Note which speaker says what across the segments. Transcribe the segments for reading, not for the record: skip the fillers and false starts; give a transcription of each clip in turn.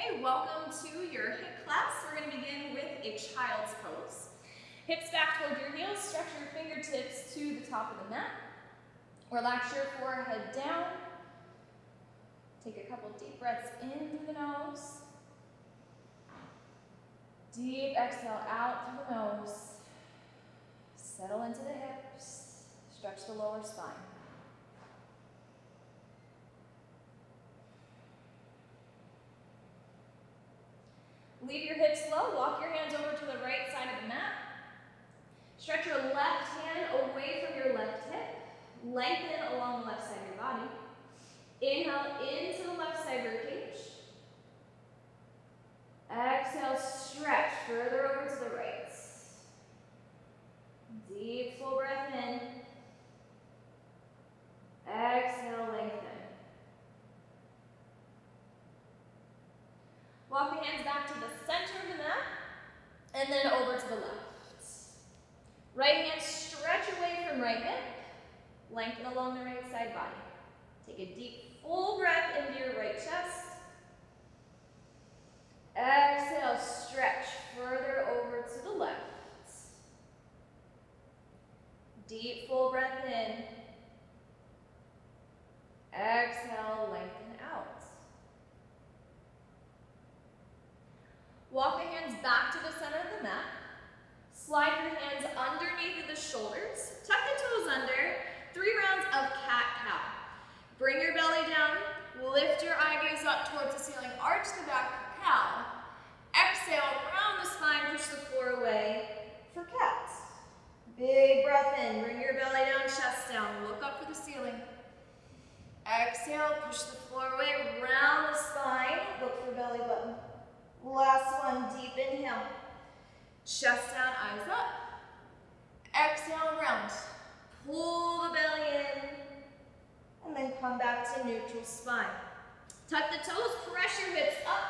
Speaker 1: Hey, welcome to your HIIT class. We're going to begin with a child's pose. Hips back toward your heels, stretch your fingertips to the top of the mat. Relax your forehead down. Take a couple deep breaths in through the nose. Deep exhale out through the nose. Settle into the hips. Stretch the lower spine. Leave your hips low, walk your hands over to the right side of the mat. Stretch your left hand away from your left hip. Lengthen along the left side of your body. Inhale into the left side ribcage. Exhale, stretch further over to the right. Deep, full breath in. Exhale, lengthen. Walk the hands back to the center of the mat, and then over to the left. Right hand stretch away from right hip, lengthen along the right side body. Take a deep, full breath into your right chest. Exhale, stretch further over to the left. Deep, full breath in. Exhale, lengthen out. Walk the hands back to the center of the mat. Slide your hands underneath the shoulders. Tuck the toes under. 3 rounds of cat-cow. Bring your belly down. Lift your eye gaze up towards the ceiling. Arch the back for cow. Exhale, round the spine. Push the floor away for cat. Big breath in. Bring your belly down, chest down. Look up for the ceiling. Exhale, push the floor away. Round the spine. Look for belly button. Last one, deep inhale. Chest down, eyes up. Exhale, round. Pull the belly in. And then come back to neutral spine. Tuck the toes, press your hips up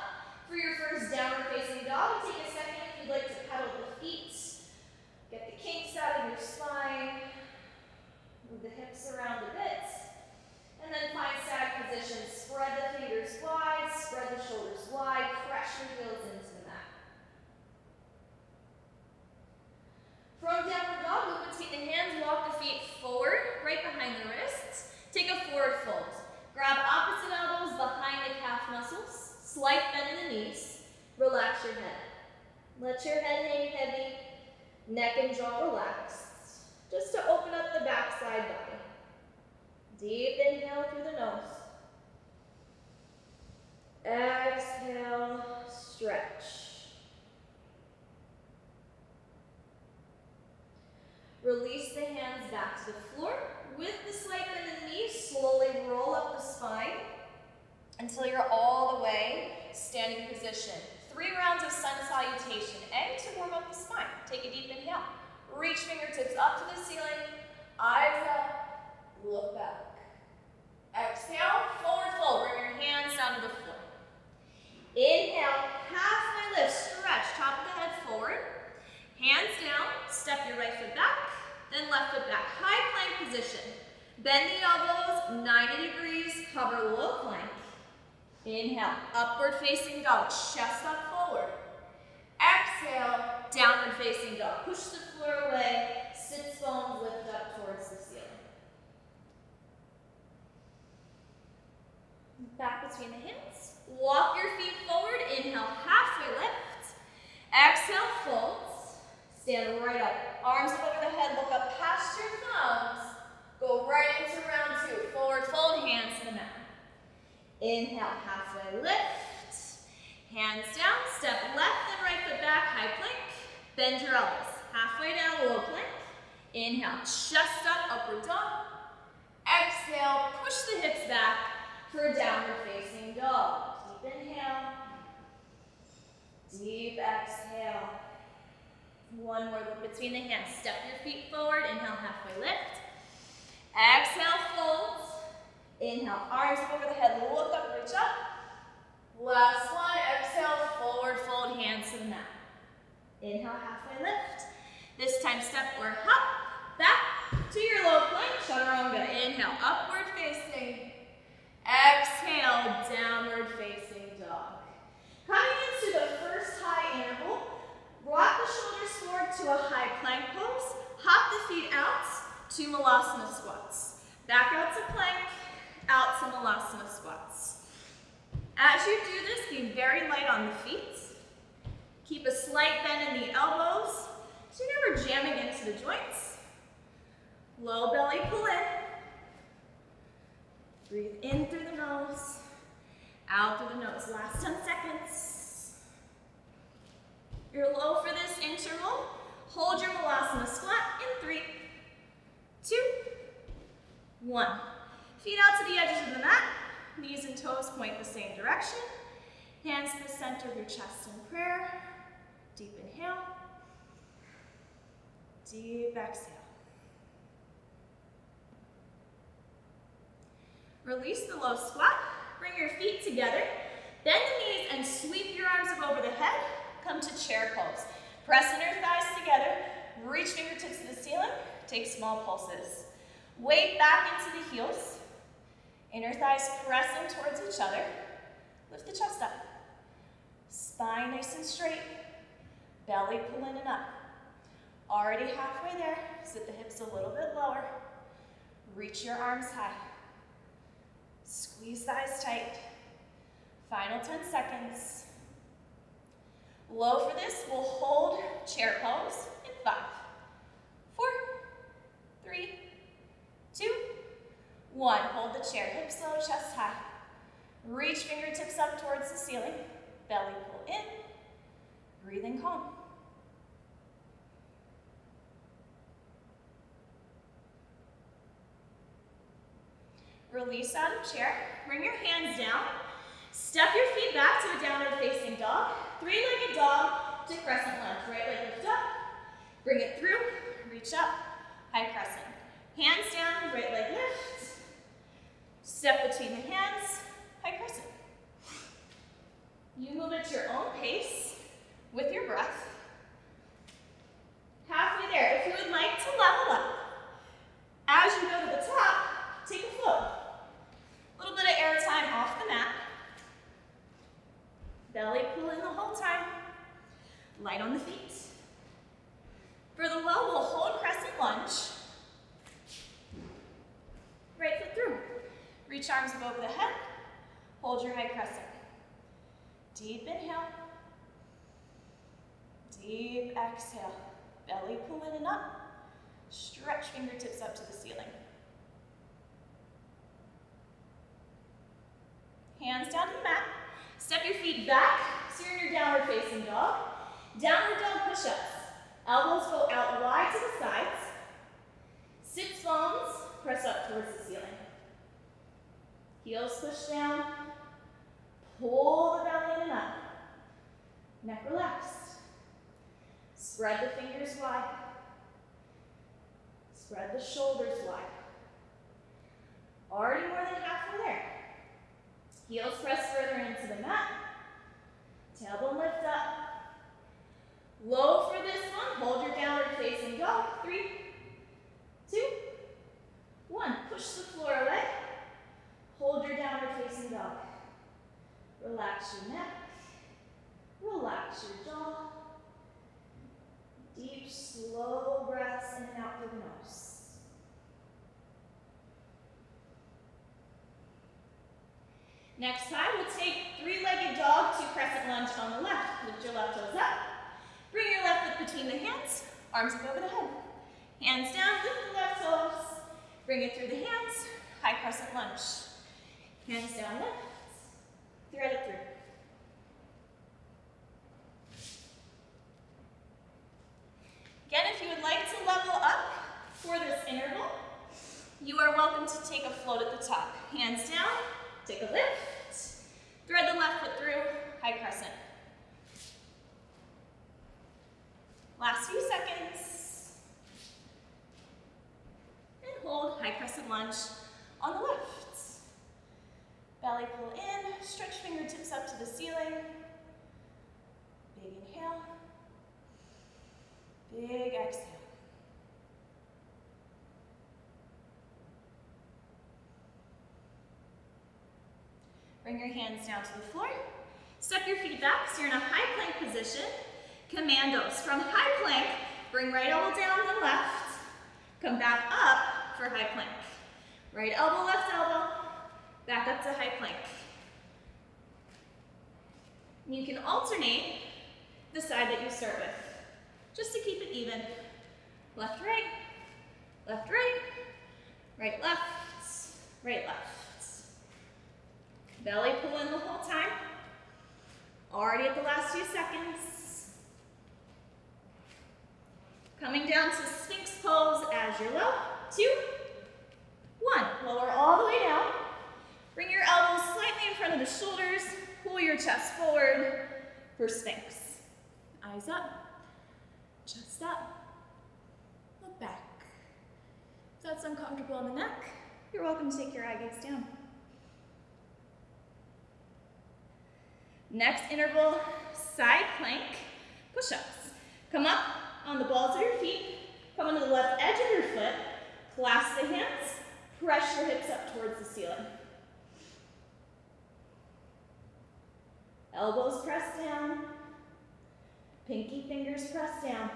Speaker 1: for your first downward facing dog. Take a second if you'd like to pedal the feet. Get the kinks out of your spine. Move the hips around a bit. And then find static position. Spread the fingers wide, spread the shoulders wide, press your heels into the mat. From downward dog, look between the hands, walk the feet forward, right behind the wrists. Take a forward fold. Grab opposite elbows behind the calf muscles. Slight bend in the knees. Relax your head. Let your head hang heavy. Neck and jaw relaxed. Just to open up the backside body. Deep inhale through the nose. Exhale, stretch. Release the hands back to the floor. With the slight bend in the knees, slowly roll up the spine until you're all the way standing position. 3 rounds of sun salutation. To warm up the spine. Take a deep inhale. Reach fingertips up to the ceiling. Eyes up. Look back. Exhale, forward fold. Bring your hands down to the floor. Inhale, halfway lift. Stretch, top of the head forward. Hands down. Step your right foot back, then left foot back. High plank position. Bend the elbows 90 degrees. Hover low plank. Inhale, upward facing dog. Chest up forward. Exhale, downward facing dog. Push the floor away. Sits bones lift up towards the ceiling. Back between the hands. Walk your feet forward. Inhale, halfway lift. Exhale, folds. Stand right up. Arms up over the head. Look up past your thumbs. Go right into round 2. Forward fold, hands to the mat. Inhale, halfway lift. Hands down. Step left and right foot back. High plank. Bend your elbows. Halfway down, low plank. Inhale, chest up, upward dog. Exhale, push the hips back for a downward facing dog. Deep inhale. Deep exhale. One more look between the hands. Step your feet forward. Inhale, halfway lift. Exhale, folds. Inhale, arms up over the head. Look up, reach up. Last one. Exhale, forward fold, hands to the mat. Inhale, halfway lift. This time, step or hop back to your low plank. Chaturanga. Inhale, upward facing. Exhale, downward facing dog. plank pose, hop the feet out to Malasana squats. Back out to plank, out to Malasana squats. As you do this, be very light on the feet. Keep a slight bend in the elbows, so you're never jamming into the joints. Low belly pull in. Breathe in through the nose, out through the nose. Last 10 seconds. You're low for this interval. Hold your Malasana squat in 3, 2, 1. Feet out to the edges of the mat. Knees and toes point the same direction. Hands to the center of your chest in prayer. Deep inhale. Deep exhale. Release the low squat. Bring your feet together. Bend the knees and sweep your arms up over the head. Come to chair pose. Press inner thighs together. Reach fingertips to the ceiling. Take small pulses. Weight back into the heels. Inner thighs press in towards each other. Lift the chest up. Spine nice and straight. Belly pull in and up. Already halfway there. Sit the hips a little bit lower. Reach your arms high. Squeeze thighs tight. Final 10 seconds. Low for this, we'll hold chair pose in 5, 4, 3, 2, 1. Hold the chair, hips low, chest high. Reach fingertips up towards the ceiling. Belly pull in. Breathing calm. Release out of chair. Bring your hands down. Step your feet back to a downward facing dog. Three-legged dog to crescent lunge. Right leg lift up. Bring it through. Reach up. High crescent. Hands down. Right leg lift. Step between the hands. High crescent. You move at your own pace with your breath. Halfway there. If you would like to level up, as you go to the top, take a float. A little bit of air time off the mat. Belly pull in the whole time. Light on the feet. For the low, we'll hold crescent lunge. Right foot through. Reach arms above the head. Hold your high crescent. Deep inhale. Deep exhale. Belly pull in and up. Stretch fingertips up to the ceiling. Hands down to the mat. Step your feet back, so you're in your downward facing dog. Downward dog push-ups. Elbows go out wide to the sides. Sit bones, press up towards the ceiling. Heels push down. Pull the belly in and up. Neck relaxed. Spread the fingers wide. Spread the shoulders wide. Already more than halfway there. Heels press further into the mat. Tailbone lift up. Low for this one. Hold your downward facing dog. 3, 2, 1. Push the floor away. Hold your downward facing dog. Relax your neck. Relax your jaw. Deep, slow breaths in and out through the nose. Next time, we'll take three-legged dog to crescent lunge on the left. Lift your left toes up. Bring your left foot between the hands. Arms up over the head. Hands down, lift the left toes. Bring it through the hands. High crescent lunge. Hands down, lift. Thread it through. Again, if you would like to level up for this interval, you are welcome to take a float at the top. Hands down, take a lift, thread the left foot through, high crescent. Last few seconds. And hold, high crescent lunge on the left. Belly pull in, stretch fingertips up to the ceiling. Big inhale. Big exhale. Bring your hands down to the floor. Step your feet back so you're in a high plank position. Commandos. From high plank, Bring right elbow down, then left. Come back up for high plank. Right elbow, left elbow. Back up to high plank. You can alternate the side that you start with, just to keep it even. Left, right, left, right, right, left, right, left. Belly pull in the whole time. Already at the last few seconds. Coming down to Sphinx pose as you're low. 2, 1. Lower all the way down. Bring your elbows slightly in front of the shoulders. Pull your chest forward for Sphinx. Eyes up, chest up, look back. If that's uncomfortable in the neck, you're welcome to take your eye gaze down. Next interval, side plank, push-ups. Come up on the balls of your feet, come onto the left edge of your foot, clasp the hands, press your hips up towards the ceiling. Elbows press down, pinky fingers press down.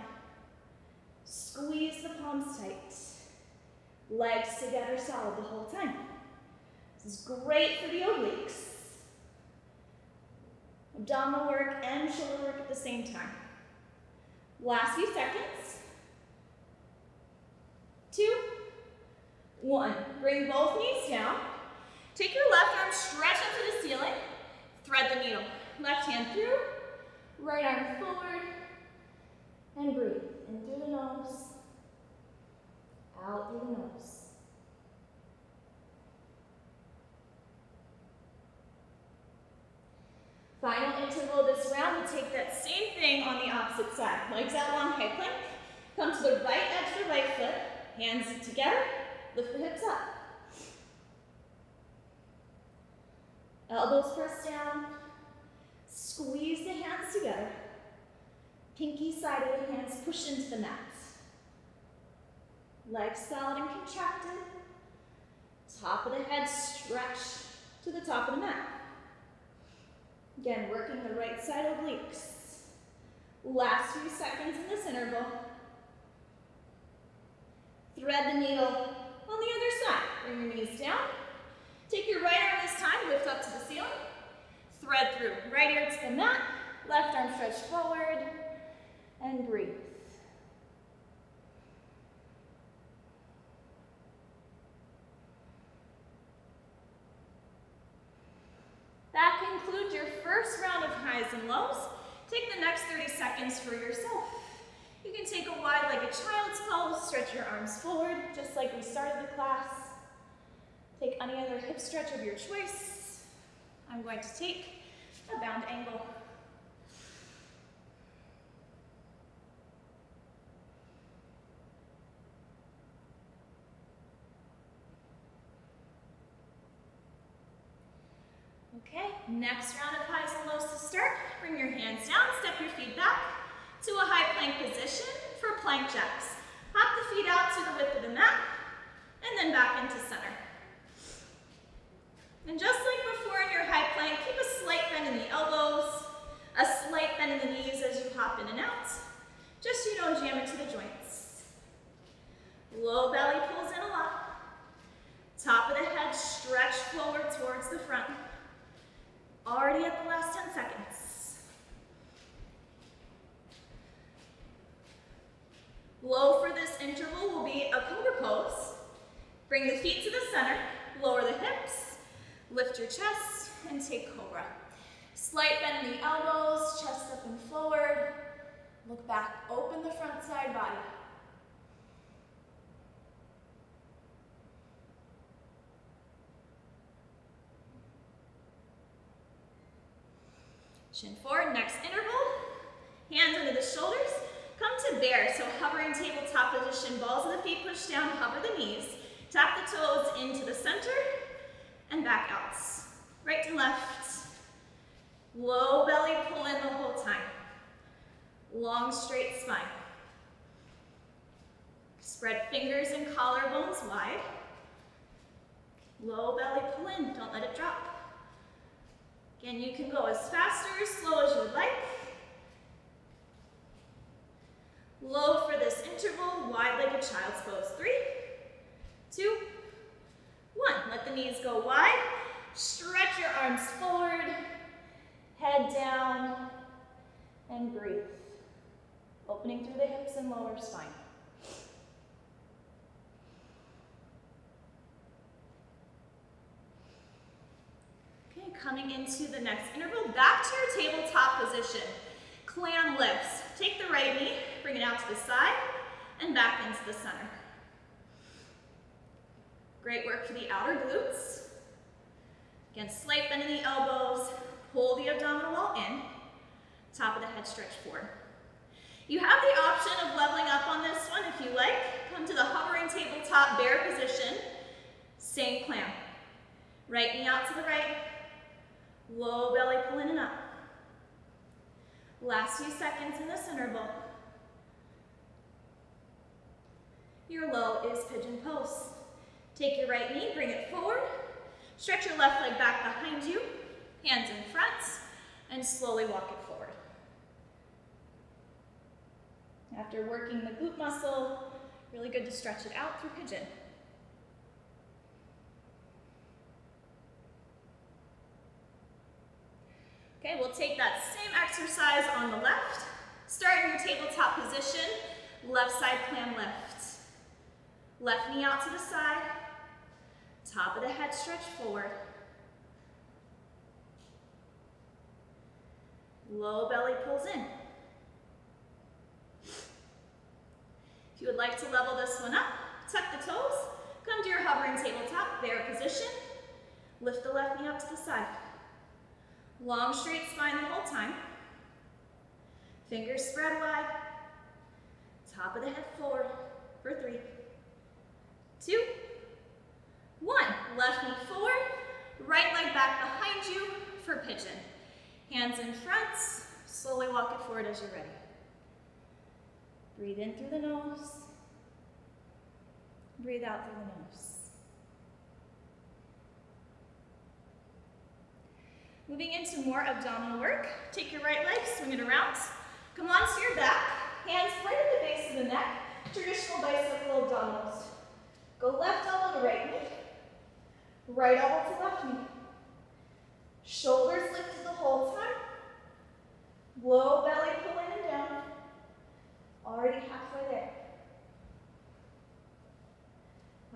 Speaker 1: Squeeze the palms tight. Legs together solid the whole time. This is great for the obliques. Abdominal work and shoulder work at the same time. Last few seconds. 2, 1. Bring both knees down. Take your left arm, stretch up to the ceiling. Thread the needle. Left hand through, right arm forward, and breathe. In through the nose, out through the nose. Final interval this round, we'll take that same thing on the opposite side. Legs out long, high plank. Come to the right edge of the right foot, hands together, lift the hips up. Elbows press down. Squeeze the hands together. Pinky side of the hands push into the mat. Legs solid and contracted. Top of the head stretch to the top of the mat. Again, working the right side obliques. Last few seconds in this interval. Thread the needle on the other side. Bring your knees down. Take your right arm this time, lift up to the ceiling. Thread through. Right ear to the mat, left arm stretch forward, and breathe. That concludes your first round of highs and lows. Take the next 30 seconds for yourself. You can take a wide-legged child's pose, stretch your arms forward, just like we started the class. Take any other hip stretch of your choice. I'm going to take a bound angle. Okay, next round of highs and lows to start. Bring your hands down, step your feet back to a high plank position for plank jacks. Hop the feet out to the width of the mat, and then back into center. And just like before in your high plank, keep a slight bend in the elbows, a slight bend in the knees as you hop in and out, just so you don't jam into the joints. Low belly pulls in a lot. Top of the head, stretch forward towards the front. Already at the last 10 seconds. Low for this interval will be a cobra pose. Bring the feet to the center, lower the hips, lift your chest, and take cobra. Slight bend in the elbows, chest up and forward. Look back, open the front side body. Chin forward, next interval. Hands under the shoulders. Come to bear, so hovering tabletop position. Balls of the feet push down, hover the knees. Tap the toes into the center and back out. Right to left. Low belly pull in the whole time. Long straight spine. Spread fingers and collarbones wide. Low belly pull in, don't let it drop. Again, you can go as fast or as slow as you would like. Low for this knees go wide. Stretch your arms forward, head down, and breathe. Opening through the hips and lower spine. Okay, coming into the next interval, back to your tabletop position. Clam lifts. Take the right knee, bring it out to the side, and back into the center. Great work for the outer glutes. Again, slight bend in the elbows, pull the abdominal wall in, top of the head stretch forward. You have the option of leveling up on this one if you like. Come to the hovering tabletop bear position, same clam. Right knee out to the right, low belly pull in and up. Last few seconds in this interval. Your low is pigeon pose. Take your right knee, bring it forward. Stretch your left leg back behind you, hands in front, and slowly walk it forward. After working the glute muscle, really good to stretch it out through pigeon. Okay, we'll take that same exercise on the left. Start in your tabletop position, left side clam lift. Left knee out to the side, top of the head stretch forward. Low belly pulls in. If you would like to level this one up, tuck the toes, come to your hovering tabletop, bear position. Lift the left knee up to the side. Long straight spine the whole time. Fingers spread wide. Top of the head forward for 3, 2, 1. Left knee forward, right leg back behind you for pigeon. Hands in front, slowly walk it forward as you're ready. Breathe in through the nose. Breathe out through the nose. Moving into more abdominal work. Take your right leg, swing it around. Come onto your back, hands right at the base of the neck. Traditional bicycle abdominals. Go left elbow to right knee. Right elbow to left knee. Shoulders lifted the whole time. Low belly pull in and down. Already halfway there.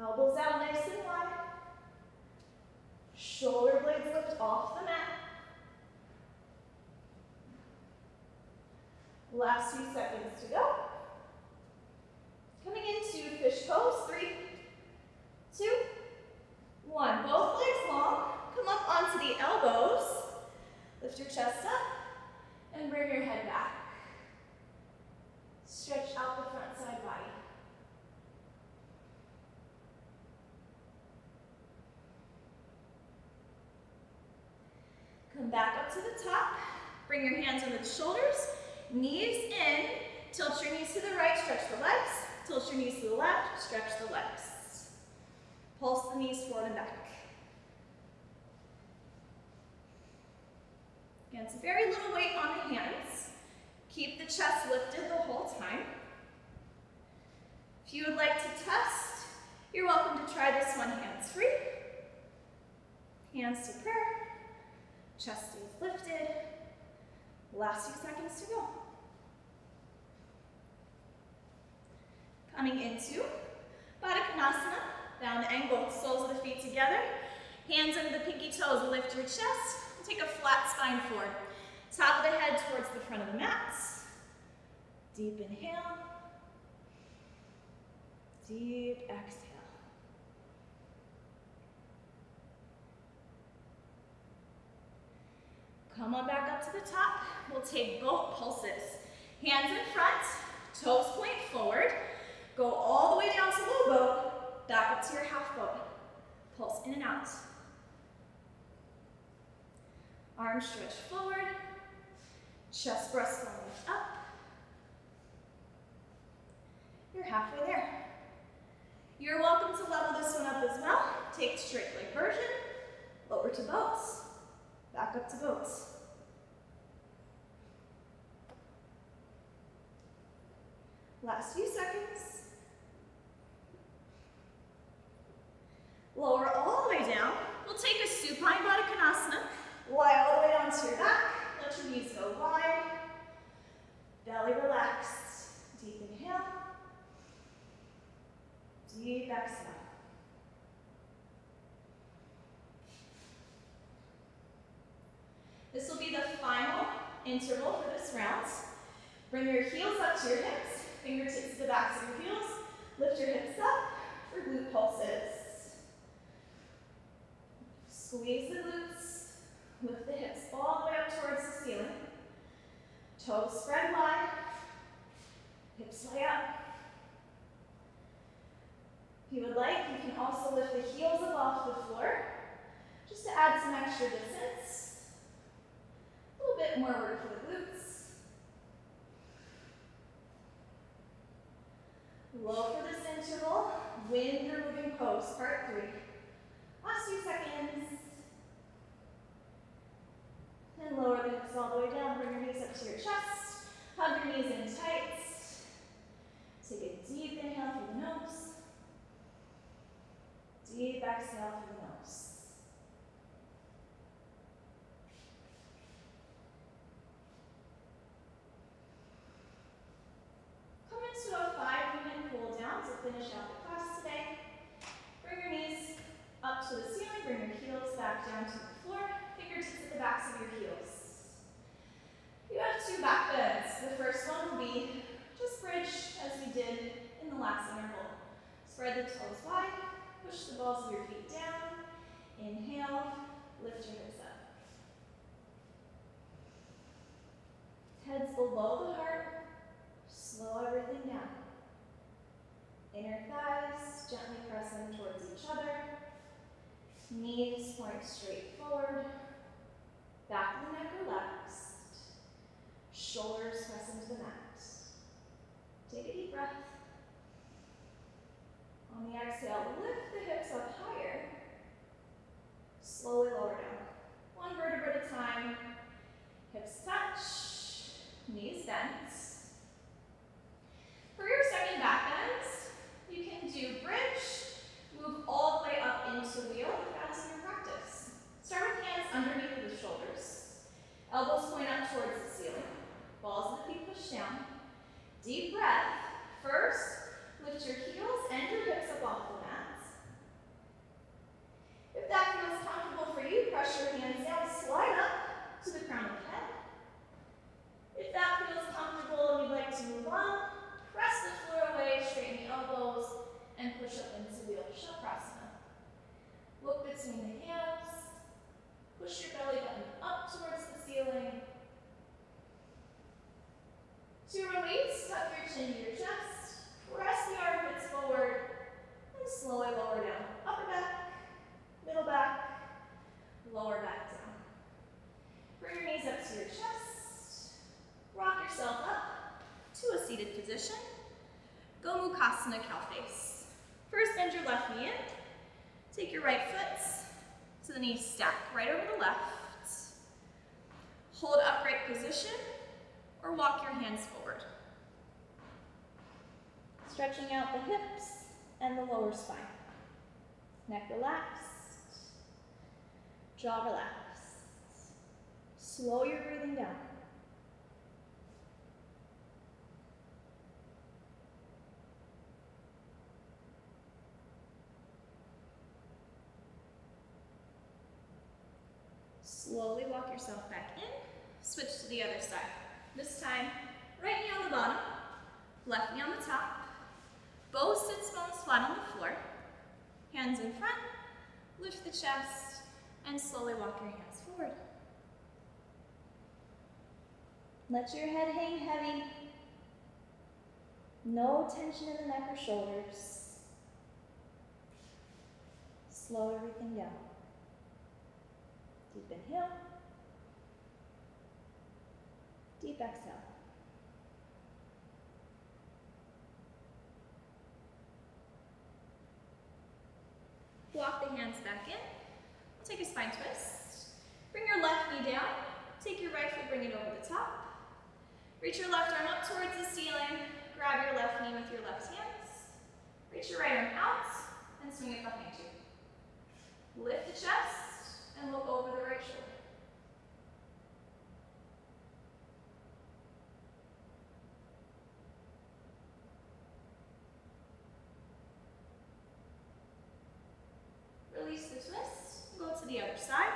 Speaker 1: Elbows out nice and wide. Shoulder blades lift off the mat. Last few seconds to go. Coming into fish pose, 3, 2, 1. Both legs long. Come up onto the elbows. Lift your chest up and bring your head back. Stretch out the front side body. Come back up to the top. Bring your hands under the shoulders. Knees in. Tilt your knees to the right. Stretch the legs. Tilt your knees to the left. Stretch the legs. Pulse the knees forward and back. Again, it's very little weight on the hands. Keep the chest lifted the whole time. If you would like to test, you're welcome to try this one hands-free. Hands to prayer. Chest stays lifted. Last few seconds to go. Coming into Baddha Konasana, down angle, soles of the feet together. Hands under the pinky toes, lift your chest. Take a flat spine forward. Top of the head towards the front of the mat. Deep inhale. Deep exhale. Come on back up to the top. We'll take boat pulses. Hands in front, toes point forward. Go all the way down to low boat, back up to your half boat. Pulse in and out. Arms stretch forward. Chest, breastbone lift up. You're halfway there. You're welcome to level this one up as well. Take straight leg version. Lower to boats. Back up to boats. Last few seconds. Lower all the way down. interval for this round. Bring your heels up to your hips, fingertips to the backs of your heels. Lift your hips up for glute pulses. Squeeze the glutes. Lift the hips all the way up towards the ceiling. Toes spread wide. Hips way up. If you would like, you can also lift the heels up off the floor, just to add some extra distance. A little bit more work for the glutes. Low for this interval, wind removing pose, part 3. Last few seconds. And lower the hips all the way down, bring your knees up to your chest, hug your knees in tight. Take a deep inhale through the nose. Deep exhale through the nose. Come into a 5-minute cool down to finish out the class today. Bring your knees up to the ceiling, bring your heels back down to the floor, fingertips at the backs of your heels. You have 2 back bends. The first one will be just bridge as we did in the last interval. Spread the toes wide. Push the balls of your feet down. Inhale, lift your hips up. Heads below the heart. Slow everything down. Inner thighs gently press in towards each other. Knees point straight forward. Back of the neck relaxed. Shoulders press into the mat. Take a deep breath. On the exhale, lift the hips up higher. Slowly lower down. 1 vertebra at a time. Hips touch. Knees bent. For your second back bend, you can do bridge. Move all the way up into wheel if that's in your practice. Start with hands underneath the shoulders. Elbows point up towards the ceiling. Balls of the feet push down. Deep breath. First, lift your heels and your hips up off the mat. If that feels comfortable for you, press your hands down, slide up to the crown of the head. If that feels comfortable and you'd like to move on, press the floor away, straighten the elbows, and push up into wheel chakrasana. Look between the hands. Push your belly button up towards the ceiling. To release, tuck your chin to your chest. Press the armpits forward and slowly lower down. Upper back, middle back, lower back down. Bring your knees up to your chest. Rock yourself up to a seated position. Gomukhasana, cow face. First, bend your left knee in. Take your right foot to the knee stack right over the left. Hold upright position or walk your hands forward. Stretching out the hips and the lower spine. Neck relaxed. Jaw relaxed. Slow your breathing down. Slowly walk yourself back in. Switch to the other side. This time, right knee on the bottom, left knee on the top. Both sits bones flat on the floor. Hands in front, lift the chest, and slowly walk your hands forward. Let your head hang heavy. No tension in the neck or shoulders. Slow everything down. Deep inhale. Deep exhale. Walk the hands back in. Take a spine twist. Bring your left knee down. Take your right foot, bring it over the top. Reach your left arm up towards the ceiling. Grab your left knee with your left hands. Reach your right arm out and swing it behind you. Lift the chest and look over the right shoulder. Release the twist, go to the other side.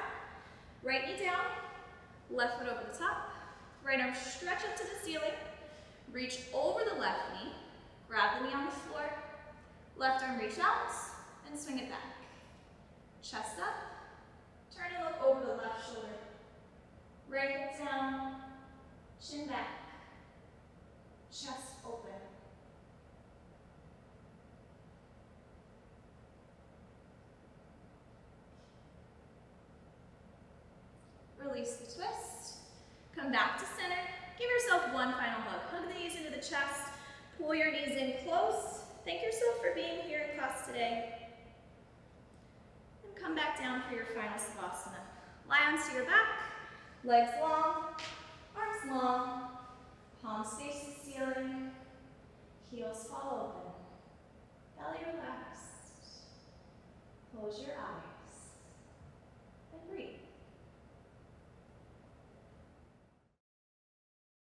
Speaker 1: Right knee down, left foot over the top. Right arm stretch up to the ceiling. Reach over the left knee. Grab the knee on the floor. Left arm reach out and swing it back. Chest up. Turn and look over the left shoulder. Right hip down. Chin back. Chest open. Release the twist. Come back to center. Give yourself one final hug. Hug the knees into the chest. Pull your knees in close. Thank yourself for being here in class today. And come back down for your final savasana. Lie onto your back. Legs long. Arms long. Palms face the ceiling. Heels fall open. Belly relaxed. Close your eyes.